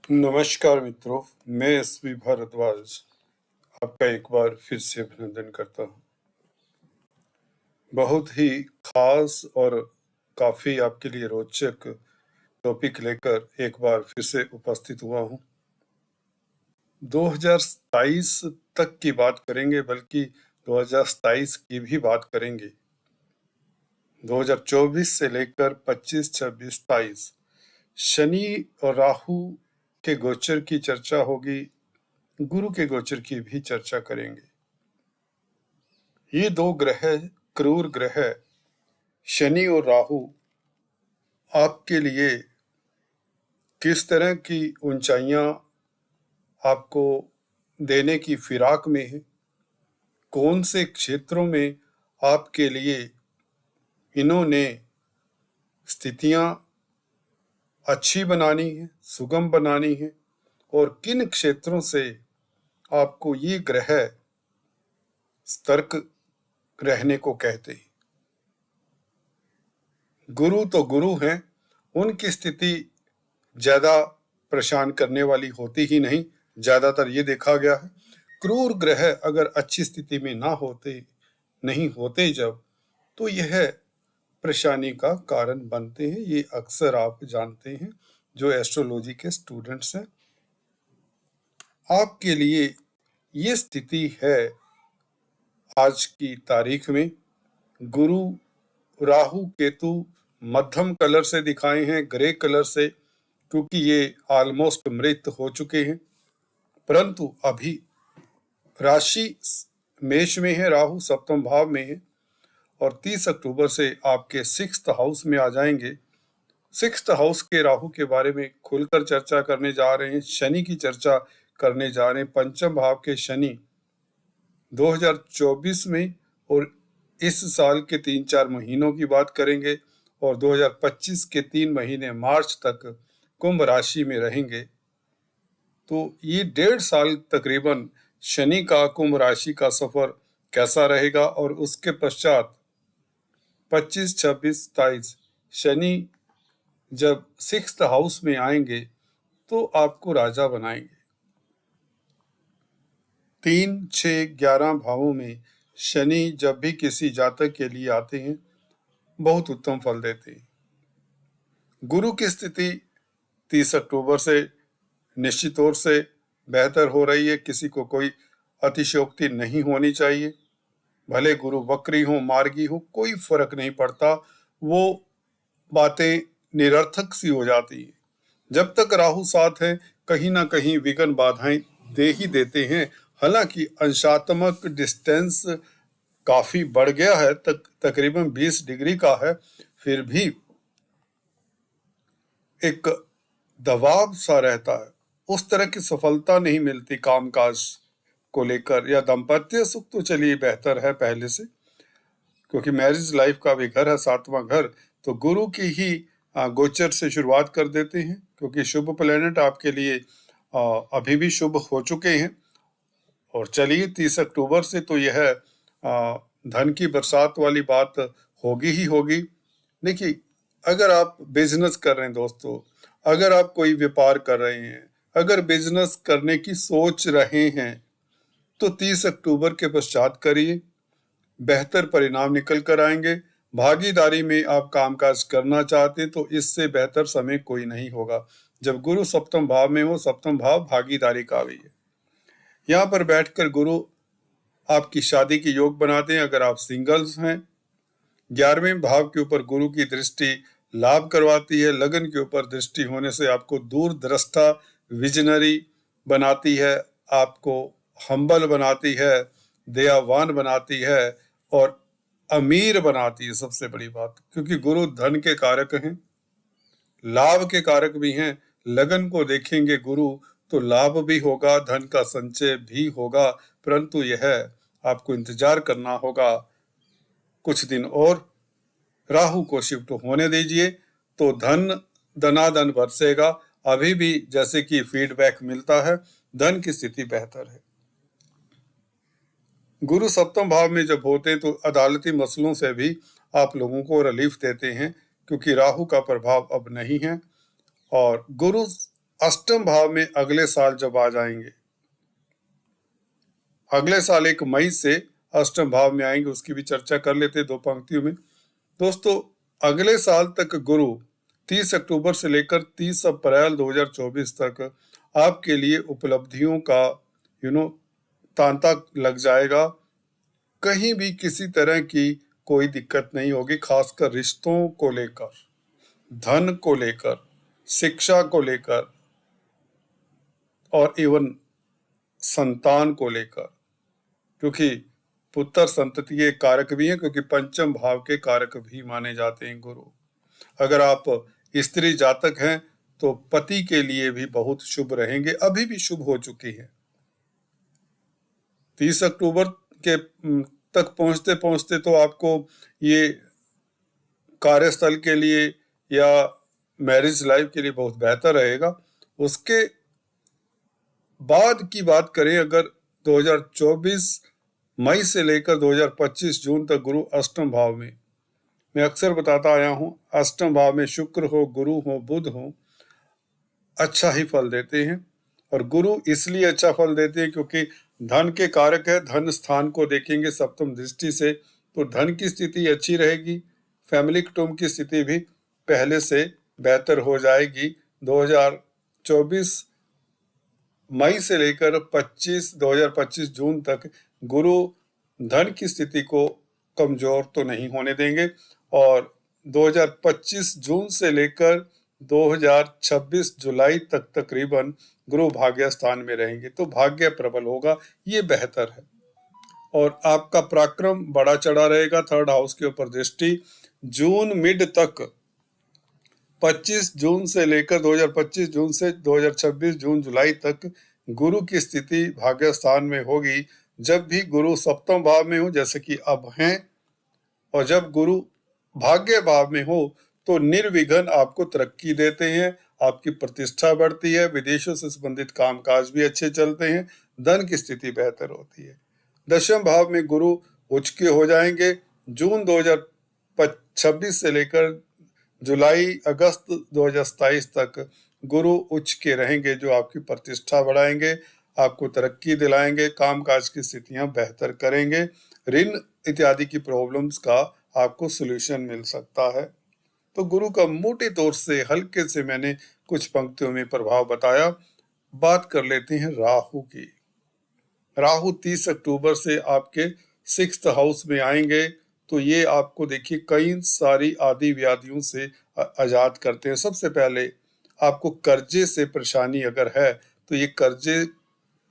नमस्कार मित्रों, मैं एसवी भारद्वाज आपका एक बार फिर से अभिनंदन करता हूँ। बहुत ही खास और काफी आपके लिए रोचक टॉपिक लेकर एक बार फिर से उपस्थित हुआ हूँ। 2027 तक की बात करेंगे, बल्कि 2027 की भी बात करेंगे। 2024 से लेकर 25, 26, 27 शनि और राहु के गोचर की चर्चा होगी, गुरु के गोचर की भी चर्चा करेंगे। ये दो ग्रह, क्रूर ग्रह शनि और राहु, आपके लिए किस तरह की ऊंचाइयां आपको देने की फिराक में है, कौन से क्षेत्रों में आपके लिए इन्होंने स्थितियां अच्छी बनानी है, सुगम बनानी है, और किन क्षेत्रों से आपको ये ग्रह सतर्क रहने को कहते हैं। गुरु तो गुरु हैं, उनकी स्थिति ज्यादा परेशान करने वाली होती ही नहीं। ज्यादातर ये देखा गया है, क्रूर ग्रह अगर अच्छी स्थिति में नहीं होते जब, तो यह परेशानी का कारण बनते हैं। ये अक्सर आप जानते हैं जो एस्ट्रोलॉजी के स्टूडेंट्स हैं। आपके लिए ये स्थिति है आज की तारीख में। गुरु राहु केतु मध्यम कलर से दिखाए हैं, ग्रे कलर से, क्योंकि ये ऑलमोस्ट मृत हो चुके हैं। परंतु अभी राशि मेष में है, राहु सप्तम भाव में है, और 30 अक्टूबर से आपके 6th हाउस में आ जाएंगे। 6th हाउस के राहु के बारे में खुलकर चर्चा करने जा रहे हैं। शनि की चर्चा करने जा रहे हैं। पंचम भाव के शनि 2024 में और इस साल के 3-4 महीनों की बात करेंगे, और 2025 के 3 महीने मार्च तक कुंभ राशि में रहेंगे। तो ये 1.5 साल तकरीबन शनि का कुंभ राशि का सफर कैसा रहेगा, और उसके पश्चात 25, 26, 27 शनि जब 6th हाउस में आएंगे तो आपको राजा बनाएंगे। 3, 6, 11 भावों में शनि जब भी किसी जातक के लिए आते हैं, बहुत उत्तम फल देते हैं। गुरु की स्थिति 30 अक्टूबर से निश्चित तौर से बेहतर हो रही है। किसी को कोई अतिशयोक्ति नहीं होनी चाहिए। भले गुरु वक्री हो, मार्गी हो, कोई फर्क नहीं पड़ता। वो बातें निरर्थक सी हो जाती है। जब तक राहु साथ है, कहीं ना कहीं विघ्न बाधाएं दे ही देते हैं। हालांकि अंशात्मक डिस्टेंस काफी बढ़ गया है, तकरीबन 20 डिग्री का है, फिर भी एक दबाव सा रहता है। उस तरह की सफलता नहीं मिलती कामकाज को लेकर। या दाम्पत्य सुख तो चलिए बेहतर है पहले से, क्योंकि मैरिज लाइफ का भी घर है 7वां घर, तो गुरु की ही गोचर से शुरुआत कर देते हैं, क्योंकि शुभ प्लेनेट आपके लिए अभी भी शुभ हो चुके हैं। और चलिए 30 अक्टूबर से तो यह धन की बरसात वाली बात होगी ही होगी। देखिए, अगर आप बिजनेस कर रहे हैं दोस्तों, अगर आप कोई व्यापार कर रहे हैं, अगर बिजनेस करने की सोच रहे हैं, तो 30 अक्टूबर के पश्चात करिए, बेहतर परिणाम निकल कर आएंगे। भागीदारी में आप कामकाज करना चाहते हैं तो इससे बेहतर समय कोई नहीं होगा। जब गुरु सप्तम भाव में हो, सप्तम भाव भागीदारी का भी है। यहाँ पर बैठकर गुरु आपकी शादी के योग बनाते हैं अगर आप सिंगल्स हैं। 11वें भाव के ऊपर गुरु की दृष्टि लाभ करवाती है। लगन के ऊपर दृष्टि होने से आपको दूरदृष्टा, विजनरी बनाती है, आपको हम्बल बनाती है, दयावान बनाती है, और अमीर बनाती है। सबसे बड़ी बात, क्योंकि गुरु धन के कारक हैं, लाभ के कारक भी हैं। लगन को देखेंगे गुरु तो लाभ भी होगा, धन का संचय भी होगा, परंतु यह आपको इंतजार करना होगा कुछ दिन और। राहु को शिफ्ट होने दीजिए तो धनाधन बरसेगा। अभी भी जैसे कि फीडबैक मिलता है, धन की स्थिति बेहतर है। गुरु सप्तम भाव में जब होते हैं तो अदालती मसलों से भी आप लोगों को रिलीफ देते हैं, क्योंकि राहु का प्रभाव अब नहीं है। और गुरु अष्टम भाव में अगले साल जब आ जाएंगे, अगले साल 1 मई से अष्टम भाव में आएंगे, उसकी भी चर्चा कर लेते हैं 2 पंक्तियों में। दोस्तों, अगले साल तक गुरु 30 अक्टूबर से लेकर 30 अप्रैल 2024 तक आपके लिए उपलब्धियों का तांता लग जाएगा। कहीं भी किसी तरह की कोई दिक्कत नहीं होगी, खासकर रिश्तों को लेकर, धन को लेकर, शिक्षा को लेकर और इवन संतान को लेकर, क्योंकि पुत्र संतति के कारक भी हैं, क्योंकि पंचम भाव के कारक भी माने जाते हैं गुरु। अगर आप स्त्री जातक हैं तो पति के लिए भी बहुत शुभ रहेंगे, अभी भी शुभ हो चुकी है। 30 अक्टूबर के तक पहुंचते पहुंचते तो आपको ये कार्यस्थल के लिए या मैरिज लाइफ के लिए बहुत बेहतर रहेगा। उसके बाद की बात करें, अगर 2024 मई से लेकर 2025 जून तक गुरु अष्टम भाव में, मैं अक्सर बताता आया हूं, अष्टम भाव में शुक्र हो, गुरु हो, बुध हो, अच्छा ही फल देते हैं। और गुरु इसलिए अच्छा फल देते हैं क्योंकि धन के कारक है। धन स्थान को देखेंगे सप्तम दृष्टि से, तो धन की स्थिति अच्छी रहेगी, फैमिली कुटुंब की स्थिति भी पहले से बेहतर हो जाएगी। 2024 मई से लेकर 2025 जून तक गुरु धन की स्थिति को कमजोर तो नहीं होने देंगे, और 2025 जून से लेकर 2026 जुलाई तक तकरीबन गुरु भाग्य स्थान में रहेंगे, तो भाग्य प्रबल होगा, ये बेहतर है। और आपका पराक्रम बड़ा चढ़ा रहेगा। 3rd हाउस के ऊपर दृष्टि जून मिड तक, 25 जून से लेकर 2025 जून से 2026 जून जुलाई तक गुरु की स्थिति भाग्य स्थान में होगी। जब भी गुरु सप्तम भाव में हो, जैसे कि अब हैं, और जब गुरु भाग्य भाव में हो तो निर्विघ्न आपको तरक्की देते हैं, आपकी प्रतिष्ठा बढ़ती है, विदेशों से संबंधित कामकाज भी अच्छे चलते हैं, धन की स्थिति बेहतर होती है। 10वें भाव में गुरु उच्च के हो जाएंगे। जून 2026 से लेकर जुलाई अगस्त 2027 तक गुरु उच्च के रहेंगे, जो आपकी प्रतिष्ठा बढ़ाएंगे, आपको तरक्की दिलाएंगे, कामकाज की स्थितियां बेहतर करेंगे, ऋण इत्यादि की प्रॉब्लम्स का आपको सॉल्यूशन मिल सकता है। तो गुरु का मोटे तौर से हल्के से मैंने कुछ पंक्तियों में प्रभाव बताया। बात कर लेते हैं राहु की। राहु 30 अक्टूबर से आपके 6th हाउस में आएंगे, तो ये आपको देखिए कई सारी आदि व्याधियों से आजाद करते हैं। सबसे पहले आपको कर्जे से परेशानी अगर है तो ये कर्जे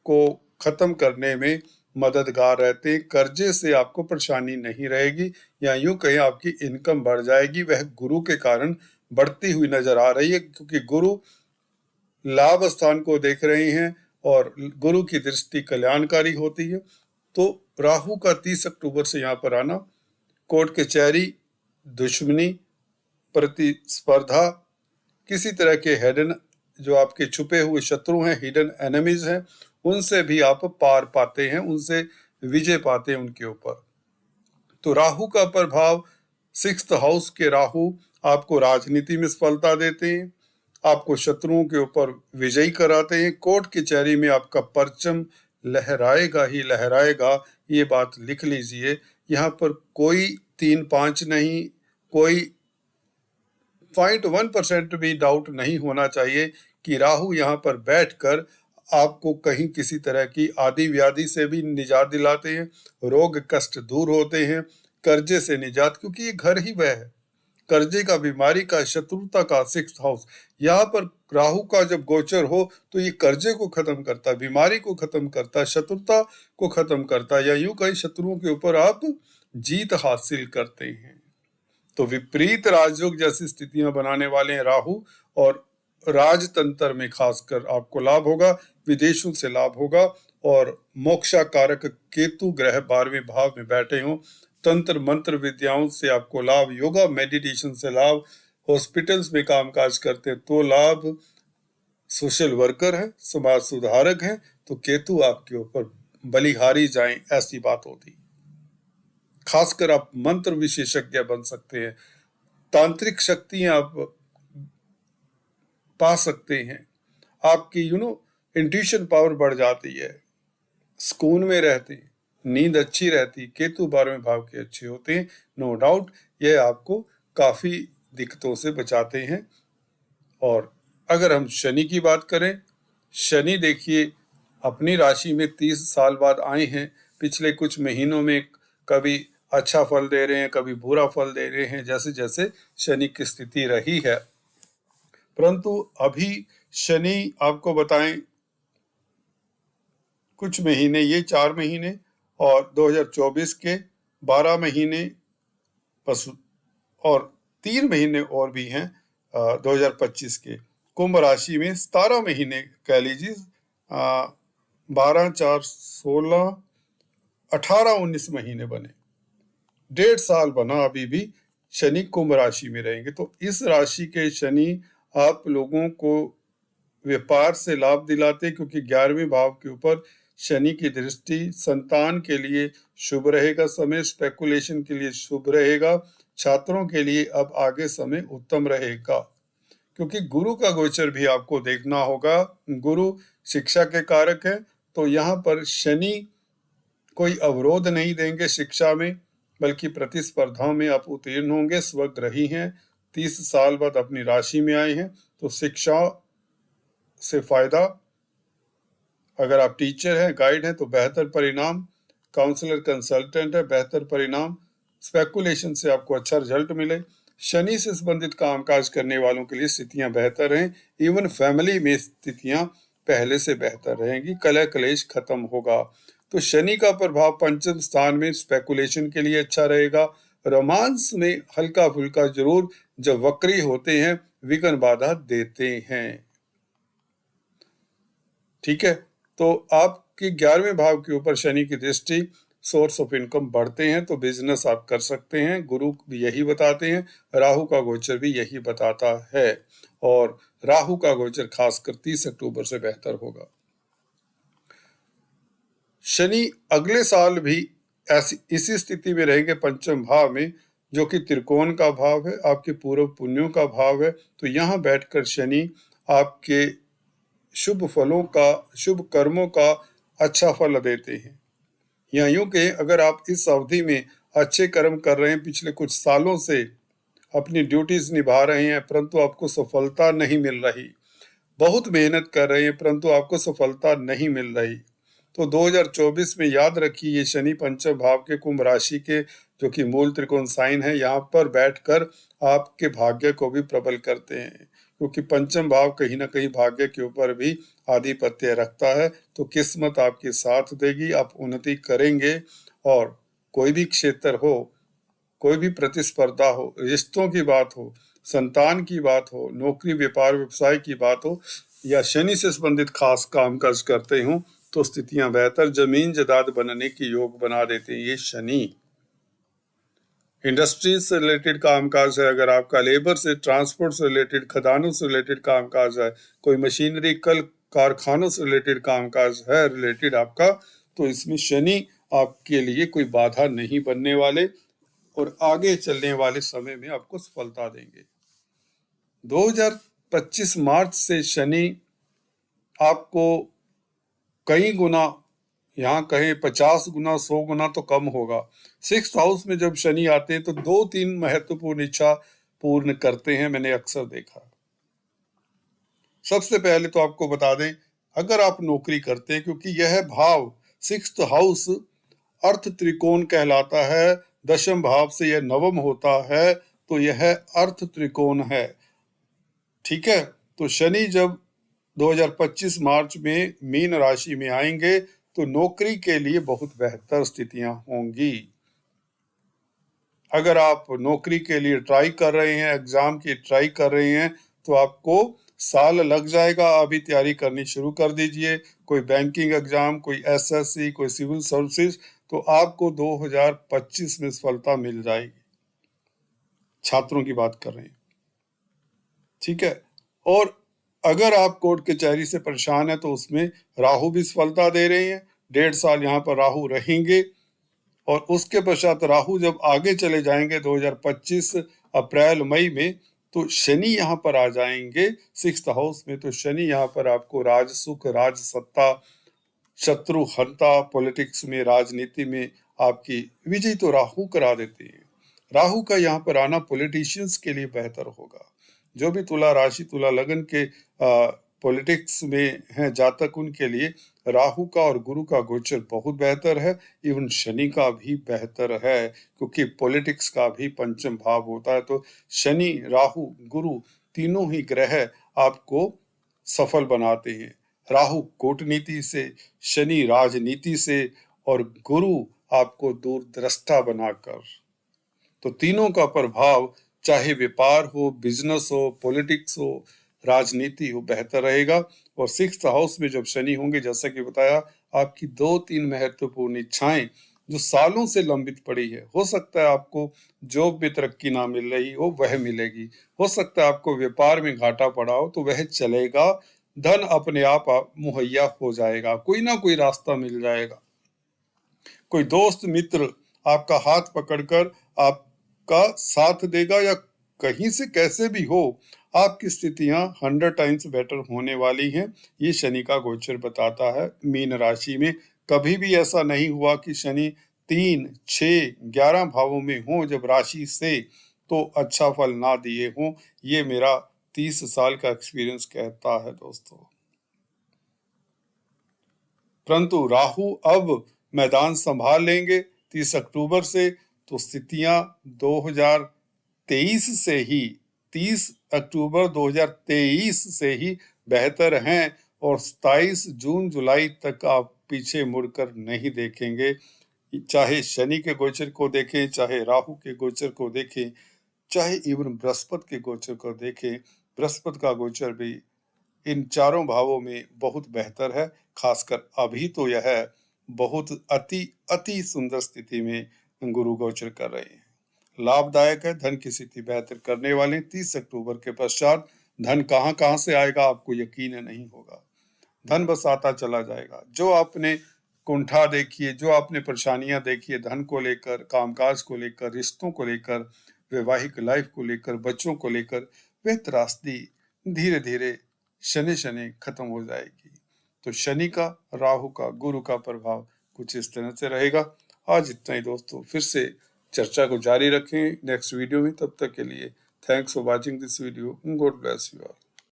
को खत्म करने में मददगार रहते हैं। कर्जे से आपको परेशानी नहीं रहेगी, या यूं कहें आपकी इनकम बढ़ जाएगी। वह गुरु के कारण बढ़ती हुई नजर आ रही है, क्योंकि गुरु लाभ स्थान को देख रहे हैं और गुरु की दृष्टि कल्याणकारी होती है। तो राहु का 30 अक्टूबर से यहाँ पर आना कोर्ट कचहरी, दुश्मनी, प्रतिस्पर्धा, किसी तरह के हिडन जो आपके छुपे हुए शत्रु हैं, हिडन एनिमीज हैं, उनसे भी आप पार पाते हैं, उनसे विजय पाते हैं उनके ऊपर। तो राहु का प्रभाव 6th हाउस के राहु आपको राजनीति में सफलता देते हैं, आपको शत्रुओं के ऊपर विजयी कराते हैं। कोर्ट कचहरी में आपका परचम लहराएगा ही लहराएगा, ये बात लिख लीजिए। यहाँ पर कोई 3-5 नहीं, कोई 0.1% भी डाउट नहीं होना चाहिए कि राहु यहाँ पर बैठकर आपको कहीं किसी तरह की आदि व्याधि से भी निजात दिलाते हैं, रोग कष्ट दूर होते हैं, कर्जे से निजात, क्योंकि ये घर ही वह है, कर्जे का, बीमारी का, शत्रुता का 6th हाउस। यहाँ पर राहु का जब गोचर हो तो ये कर्जे को खत्म करता है, बीमारी को खत्म करता है, शत्रुता को खत्म करता है, या यूं कहीं शत्रुओं के ऊपर आप जीत हासिल करते हैं। तो विपरीत राजयोग जैसी स्थितियां बनाने वाले हैं राहु, और राजतंत्र में खासकर आपको लाभ होगा, विदेशों से लाभ होगा। और मोक्षा कारक केतु ग्रह 12वें भाव में बैठे हों, तंत्र मंत्र विद्याओं से आपको लाभ, योगा मेडिटेशन से लाभ, हॉस्पिटल्स में कामकाज करते हैं तो लाभ, सोशल वर्कर हैं, समाज सुधारक हैं, तो केतु आपके ऊपर बलिहारी जाएं, ऐसी बात होती। खासकर आप मंत्र विशेषज्ञ बन सकते हैं, तांत्रिक शक्तियां आप पा सकते हैं, आपकी इंट्यूशन पावर बढ़ जाती है, सुकून में रहती, नींद अच्छी रहती, केतु 12वें भाव के अच्छे होते हैं। नो डाउट ये आपको काफी दिक्कतों से बचाते हैं। और अगर हम शनि की बात करें, शनि देखिए अपनी राशि में 30 साल बाद आए हैं। पिछले कुछ महीनों में कभी अच्छा फल दे रहे हैं, कभी बुरा फल दे रहे हैं, जैसे जैसे शनि की स्थिति रही है। परंतु अभी शनि आपको बताएं, कुछ महीने, ये 4 महीने और 2024 के 12 महीने और 3 महीने और भी हैं 2025 के, कुंभ राशि में 17 महीने कह लीजिए, 12, 4, 16, 18, 19 महीने बने, 1.5 साल बना अभी भी शनि कुंभ राशि में रहेंगे। तो इस राशि के शनि आप लोगों को व्यापार से लाभ दिलाते, क्योंकि 11वें भाव के ऊपर शनि की दृष्टि संतान के लिए शुभ रहेगा समय, स्पेकुलेशन के लिए शुभ रहेगा, छात्रों के लिए अब आगे समय उत्तम रहेगा। क्योंकि गुरु का गोचर भी आपको देखना होगा, गुरु शिक्षा के कारक है, तो यहाँ पर शनि कोई अवरोध नहीं देंगे शिक्षा में, बल्कि प्रतिस्पर्धाओं में आप उत्तीर्ण होंगे। स्वग्रही हैं, 30 साल बाद अपनी राशि में आए हैं, तो शिक्षा से फायदा। अगर आप टीचर हैं, गाइड हैं, तो बेहतर परिणाम, काउंसलर कंसल्टेंट है, बेहतर परिणाम, स्पेकुलेशन से आपको अच्छा रिजल्ट मिले। शनि से संबंधित कामकाज करने वालों के लिए स्थितियां बेहतर हैं, इवन फैमिली में स्थितियां पहले से बेहतर रहेंगी, कलह क्लेश खत्म होगा। तो शनि का प्रभाव पंचम स्थान में स्पेकुलेशन के लिए अच्छा रहेगा। रोमांस में हल्का फुल्का जरूर जब वक्री होते हैं विघ्न बाधा देते हैं। ठीक है, तो आपके 11वें भाव के ऊपर शनि की दृष्टि, सोर्स ऑफ इनकम बढ़ते हैं, तो बिजनेस आप कर सकते हैं, गुरु भी यही बताते हैं, राहु का गोचर भी यही बताता है, और राहु का गोचर खासकर 30 अक्टूबर से बेहतर होगा। शनि अगले साल भी इसी स्थिति में रहेंगे पंचम भाव में, जो कि त्रिकोण का भाव है, आपके पूर्व पुण्यों का भाव है। तो यहाँ बैठकर शनि आपके शुभ फलों का, शुभ कर्मों का अच्छा फल देते हैं। या यूं के अगर आप इस अवधि में अच्छे कर्म कर रहे हैं, पिछले कुछ सालों से अपनी ड्यूटीज निभा रहे हैं, परंतु आपको सफलता नहीं मिल रही, बहुत मेहनत कर रहे हैं परंतु आपको सफलता नहीं मिल रही, तो 2024 में याद रखिए ये शनि पंचम भाव के कुंभ राशि के, जो कि मूल त्रिकोण साइन है, यहाँ पर बैठकर आपके भाग्य को भी प्रबल करते हैं, क्योंकि पंचम भाव कहीं ना कहीं भाग्य के ऊपर भी आधिपत्य रखता है। तो किस्मत आपके साथ देगी, आप उन्नति करेंगे। और कोई भी क्षेत्र हो, कोई भी प्रतिस्पर्धा हो, रिश्तों की बात हो, संतान की बात हो, नौकरी व्यापार व्यवसाय की बात हो, या शनि से संबंधित खास कामकाज करते हो, तो स्थितियां बेहतर, जमीन जायदाद बनने की योग बना देते हैं ये शनि। इंडस्ट्रीज से रिलेटेड कामकाज है, अगर आपका लेबर से, ट्रांसपोर्ट से रिलेटेड, खदानों से रिलेटेड कामकाज है, कोई मशीनरी कल कारखानों से रिलेटेड कामकाज है रिलेटेड आपका, तो इसमें शनि आपके लिए कोई बाधा नहीं बनने वाले, और आगे चलने वाले समय में आपको सफलता देंगे। 2025 मार्च से शनि आपको कई गुना, यहाँ कहें 50 गुना, 100 गुना तो कम होगा। 6th हाउस में जब शनि आते हैं तो 2-3 महत्वपूर्ण इच्छा पूर्ण करते हैं, मैंने अक्सर देखा। सबसे पहले तो आपको बता दें, अगर आप नौकरी करते हैं, क्योंकि यह भाव 6th हाउस अर्थ त्रिकोण कहलाता है, 10वें भाव से यह नवम होता है, तो यह अर्थ त्रिकोण है। ठीक है, तो शनि जब 2025 मार्च में मीन राशि में आएंगे तो नौकरी के लिए बहुत बेहतर स्थितियां होंगी। अगर आप नौकरी के लिए ट्राई कर रहे हैं, एग्जाम की ट्राई कर रहे हैं, तो आपको साल लग जाएगा, अभी तैयारी करनी शुरू कर दीजिए। कोई बैंकिंग एग्जाम, कोई एसएससी, कोई सिविल सर्विसेज, तो आपको 2025 में सफलता मिल जाएगी। छात्रों की बात कर रहे हैं, ठीक है। और अगर आप कोर्ट कचहरी से परेशान है, तो उसमें राहु भी सफलता दे रहे हैं, 1.5 साल यहाँ पर राहु रहेंगे, और उसके पश्चात राहु जब आगे चले जाएंगे 2025 अप्रैल मई में, तो शनि यहाँ पर आ जाएंगे 6th हाउस में, तो शनि यहाँ पर आपको राज सुख, राज सत्ता, शत्रु हरता, पॉलिटिक्स में, राजनीति में आपकी विजय तो राहु करा देती है। राहु का यहाँ पर आना पॉलिटिशियंस के लिए बेहतर होगा। जो भी तुला राशि, तुला लगन के पॉलिटिक्स में हैं जातक, उनके लिए राहु का और गुरु का गोचर बहुत बेहतर है। इवन शनि का भी बेहतर है, क्योंकि पॉलिटिक्स का भी पंचम भाव होता है। तो शनि, राहु, गुरु तीनों ही ग्रह आपको सफल बनाते हैं। राहु कूटनीति से, शनि राजनीति से और गुरु आपको दूरदृष्टा बनाकर। तो तीनों का प्रभाव, चाहे व्यापार हो, बिजनेस हो, पॉलिटिक्स हो, राजनीति हो, बेहतर रहेगा। और 6th हाउस में जब शनि होंगे, जैसा कि बताया, आपकी 2-3 महत्वपूर्ण इच्छाएं जो सालों से लंबित पड़ी है, हो सकता है आपको जॉब में तरक्की ना मिल रही हो, वह मिलेगी। हो सकता है आपको व्यापार में घाटा पड़ा हो, तो वह चलेगा। धन अपने आप मुहैया हो जाएगा, कोई ना कोई रास्ता मिल जाएगा। कोई दोस्त मित्र आपका हाथ पकड़कर आपका साथ देगा, या कहीं से कैसे भी हो, आपकी स्थितियां 100 टाइम्स बेटर होने वाली हैं। ये शनि का गोचर बताता है। मीन राशि में कभी भी ऐसा नहीं हुआ कि शनि 3, 6, 11 भावों में हो जब राशि से, तो अच्छा फल ना दिए हों। ये मेरा 30 साल का एक्सपीरियंस कहता है दोस्तों। परंतु राहु अब मैदान संभाल लेंगे 30 अक्टूबर से, तो स्थितियां 2023 से ही, 30 अक्टूबर 2023 से ही बेहतर हैं। और 27 जून जुलाई तक आप पीछे मुड़कर नहीं देखेंगे। चाहे शनि के गोचर को देखें, चाहे राहु के गोचर को देखें, चाहे इवन बृहस्पति के गोचर को देखें। बृहस्पति का गोचर भी इन चारों भावों में बहुत बेहतर है। खासकर अभी तो यह बहुत अति सुंदर स्थिति में गुरु गोचर कर रहे हैं, लाभदायक है। धन की स्थिति बेहतर करने वाले। 30 अक्टूबर के पश्चात धन कहाँ से आएगा आपको यकीन नहीं होगा। धन बस आता चला जाएगा। जो आपने कुंठा देखी है, जो आपने परेशानियां देखी है धन को लेकर, कामकाज को लेकर, रिश्तों को लेकर, वैवाहिक लाइफ को लेकर, बच्चों को लेकर, वह त्रासदी धीरे धीरे शनि शनि खत्म हो जाएगी। तो शनि का, राहु का, गुरु का प्रभाव कुछ इस तरह से रहेगा। आज इतना ही दोस्तों, फिर से चर्चा को जारी रखें नेक्स्ट वीडियो में। तब तक के लिए thanks for watching this video. God bless you all.